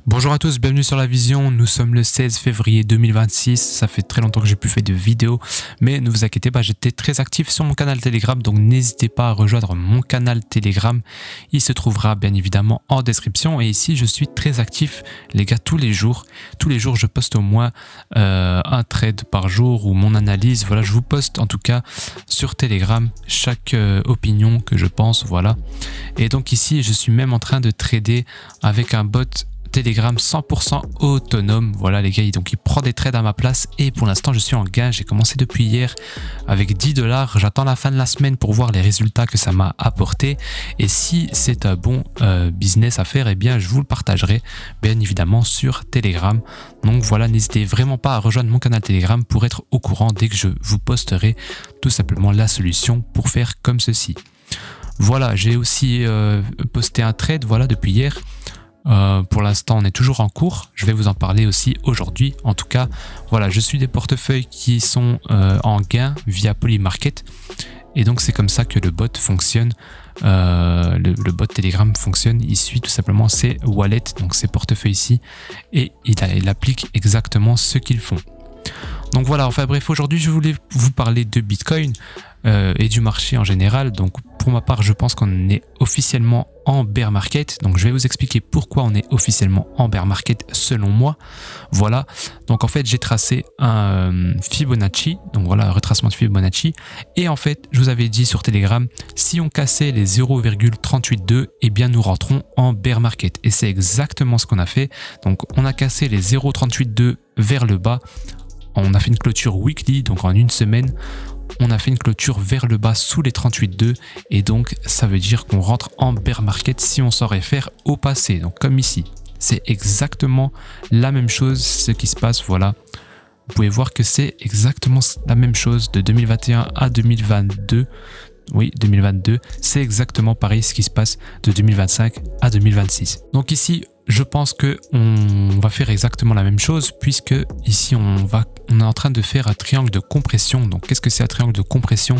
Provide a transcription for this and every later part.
Bonjour à tous, bienvenue sur La Vision. Nous sommes le 16 février 2026. Ça fait très longtemps que j'ai plus fait de vidéos, mais ne vous inquiétez pas, j'étais très actif sur mon canal Telegram, donc n'hésitez pas à rejoindre mon canal Telegram. Il se trouvera bien évidemment en description. Et ici, je suis très actif, les gars, tous les jours. Tous les jours, je poste au moins un trade par jour ou mon analyse. Voilà, je vous poste en tout cas sur Telegram chaque opinion que je pense. Voilà. Et donc ici, je suis même en train de trader avec un bot Telegram 100% autonome. Voilà les gars, donc il prend des trades à ma place et pour l'instant je suis en gain. J'ai commencé depuis hier avec 10 $. J'attends la fin de la semaine pour voir les résultats que ça m'a apporté et si c'est un bon business à faire, eh bien je vous le partagerai bien évidemment sur Telegram. Donc voilà, n'hésitez vraiment pas à rejoindre mon canal Telegram pour être au courant dès que je vous posterai tout simplement la solution pour faire comme ceci. Voilà, j'ai aussi posté un trade voilà depuis hier. Pour l'instant on est toujours en cours, je vais vous en parler aussi aujourd'hui. En tout cas voilà, je suis des portefeuilles qui sont en gain via Polymarket et donc c'est comme ça que le bot fonctionne. Le bot Telegram fonctionne, il suit tout simplement ces wallets, donc ces portefeuilles ici, et il applique exactement ce qu'ils font. Donc voilà, enfin bref, aujourd'hui je voulais vous parler de Bitcoin et du marché en général. Donc pour ma part, je pense qu'on est officiellement en bear market. Donc je vais vous expliquer pourquoi on est officiellement en bear market selon moi. Voilà, donc en fait j'ai tracé un Fibonacci, donc voilà un retracement de Fibonacci. Et en fait, je vous avais dit sur Telegram, si on cassait les 0,382, eh bien nous rentrons en bear market. Et c'est exactement ce qu'on a fait. Donc on a cassé les 0,382 vers le bas. On a fait une clôture weekly, donc en une semaine, on a fait une clôture vers le bas sous les 38,2 et donc ça veut dire qu'on rentre en bear market si on s'en réfère au passé. Donc comme ici, c'est exactement la même chose ce qui se passe, voilà. Vous pouvez voir que c'est exactement la même chose de 2021 à 2022. Oui, 2022, c'est exactement pareil ce qui se passe de 2025 à 2026. Donc ici, je pense que on va faire exactement la même chose puisque ici on est en train de faire un triangle de compression. Donc qu'est-ce que c'est un triangle de compression?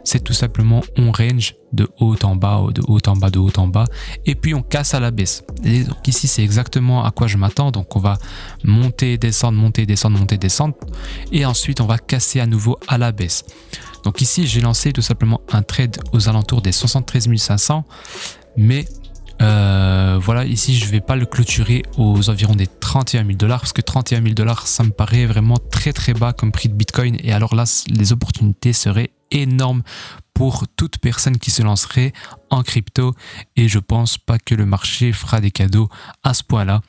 C'est tout simplement on range de haut en bas, de haut en bas, de haut en bas et puis on casse à la baisse. Et donc ici c'est exactement à quoi je m'attends. Donc on va monter, descendre, monter, descendre, monter, descendre et ensuite on va casser à nouveau à la baisse. Donc ici j'ai lancé tout simplement un trade aux alentours des 73 500 mais voilà, ici je vais pas le clôturer aux environs des 31 000 $ parce que 31 000 $ ça me paraît vraiment très très bas comme prix de Bitcoin et alors là les opportunités seraient énormes pour toute personne qui se lancerait en crypto et je pense pas que le marché fera des cadeaux à ce point là.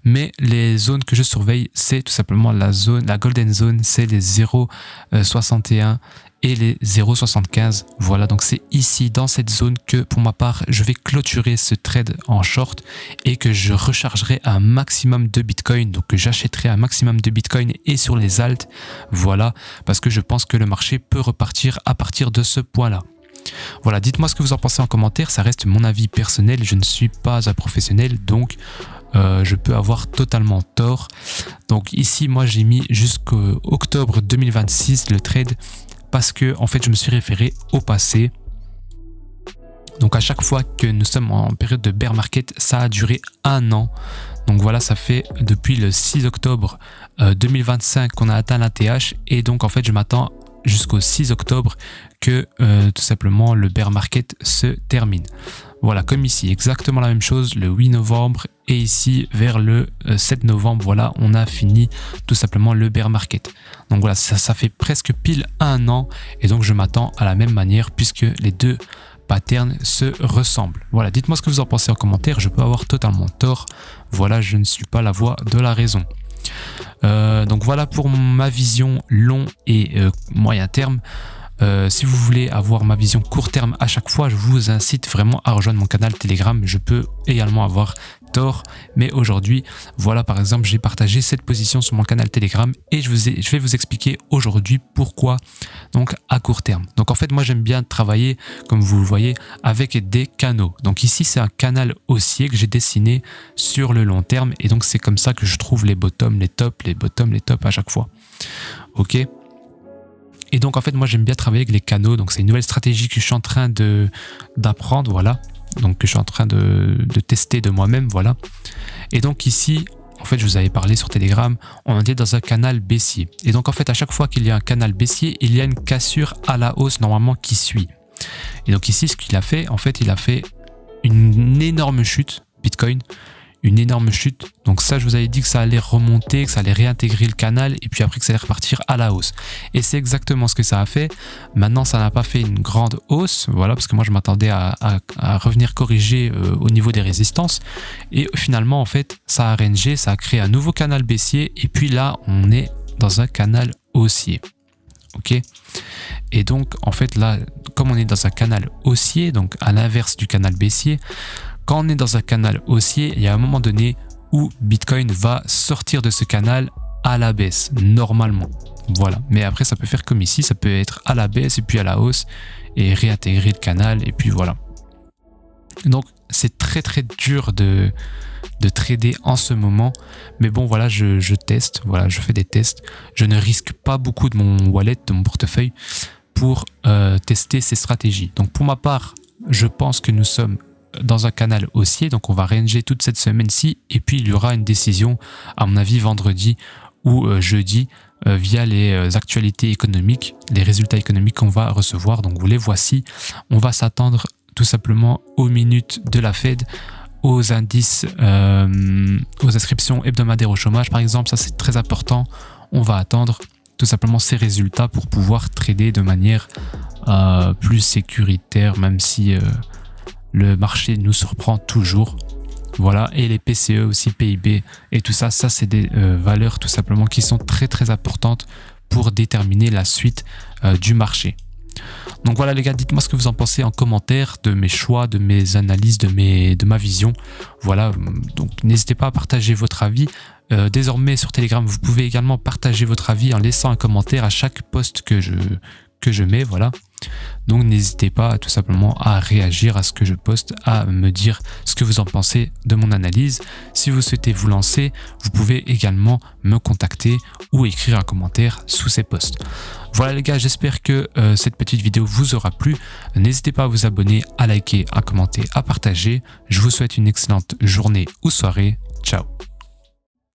Mais les zones que je surveille, c'est tout simplement la golden zone, c'est les 0,61 et les 0,75. Voilà, donc c'est ici dans cette zone que pour ma part je vais clôturer ce trade en short et que je rechargerai un maximum de Bitcoin, donc que j'achèterai un maximum de Bitcoin et sur les alts. Voilà, parce que je pense que le marché peut repartir à partir de ce point là. Voilà, dites-moi ce que vous en pensez en commentaire, ça reste mon avis personnel, je ne suis pas un professionnel donc je peux avoir totalement tort. Donc ici moi j'ai mis jusqu'au octobre 2026 le trade parce que en fait je me suis référé au passé. Donc à chaque fois que nous sommes en période de bear market, ça a duré un an. Donc voilà, ça fait depuis le 6 octobre 2025 qu'on a atteint la TH et donc en fait je m'attends jusqu'au 6 octobre que tout simplement le bear market se termine. Voilà, comme ici, exactement la même chose le 8 novembre et ici vers le 7 novembre, voilà, on a fini tout simplement le bear market. Donc voilà, ça fait presque pile un an et donc je m'attends à la même manière puisque les deux patterns se ressemblent. Voilà, dites-moi ce que vous en pensez en commentaire, je peux avoir totalement tort. Voilà, je ne suis pas la voix de la raison. Donc voilà pour ma vision long et moyen terme. Si vous voulez avoir ma vision court terme à chaque fois, je vous incite vraiment à rejoindre mon canal Telegram. Je peux également avoir tort, mais aujourd'hui, voilà par exemple, j'ai partagé cette position sur mon canal Telegram et je vais vous expliquer aujourd'hui pourquoi donc à court terme. Donc en fait, moi j'aime bien travailler, comme vous le voyez, avec des canaux. Donc ici, c'est un canal haussier que j'ai dessiné sur le long terme et donc c'est comme ça que je trouve les bottoms, les tops, les bottoms, les tops à chaque fois. Ok. Et donc en fait moi j'aime bien travailler avec les canaux, donc c'est une nouvelle stratégie que je suis en train d'apprendre, voilà, donc que je suis en train de tester de moi-même, voilà. Et donc ici, en fait, je vous avais parlé sur Telegram, on était dans un canal baissier. Et donc en fait, à chaque fois qu'il y a un canal baissier, il y a une cassure à la hausse normalement qui suit. Et donc ici, ce qu'il a fait, en fait, il a fait une énorme chute, Bitcoin, une énorme chute. Donc ça, je vous avais dit que ça allait remonter, que ça allait réintégrer le canal et puis après que ça allait repartir à la hausse. Et c'est exactement ce que ça a fait. Maintenant, ça n'a pas fait une grande hausse, voilà, parce que moi, je m'attendais à revenir corriger au niveau des résistances. Et finalement, en fait, ça a rangé, ça a créé un nouveau canal baissier et puis là, on est dans un canal haussier. Ok. Et donc, en fait, là, comme on est dans un canal haussier, donc à l'inverse du canal baissier, quand on est dans un canal haussier, il y a un moment donné où Bitcoin va sortir de ce canal à la baisse, normalement. Voilà. Mais après, ça peut faire comme ici, ça peut être à la baisse et puis à la hausse et réintégrer le canal et puis voilà. Donc, c'est très très dur de trader en ce moment. Mais bon, voilà, je teste, voilà, je fais des tests. Je ne risque pas beaucoup de mon wallet, de mon portefeuille pour tester ces stratégies. Donc, pour ma part, je pense que nous sommes dans un canal haussier, donc on va ranger toute cette semaine-ci et puis il y aura une décision à mon avis vendredi ou jeudi via les actualités économiques, les résultats économiques qu'on va recevoir. Donc vous les voici, on va s'attendre tout simplement aux minutes de la Fed, aux indices, aux inscriptions hebdomadaires au chômage par exemple, ça c'est très important. On va attendre tout simplement ces résultats pour pouvoir trader de manière plus sécuritaire, même si le marché nous surprend toujours. Voilà, et les PCE aussi, PIB et tout ça, ça c'est des valeurs tout simplement qui sont très très importantes pour déterminer la suite du marché. Donc voilà les gars, dites-moi ce que vous en pensez en commentaire de mes choix, de mes analyses, de ma vision. Voilà, donc n'hésitez pas à partager votre avis. Désormais sur Telegram, vous pouvez également partager votre avis en laissant un commentaire à chaque post que je mets, voilà. Donc n'hésitez pas tout simplement à réagir à ce que je poste, à me dire ce que vous en pensez de mon analyse. Si vous souhaitez vous lancer, vous pouvez également me contacter ou écrire un commentaire sous ces posts. Voilà les gars, j'espère que cette petite vidéo vous aura plu. N'hésitez pas à vous abonner, à liker, à commenter, à partager. Je vous souhaite une excellente journée ou soirée. Ciao.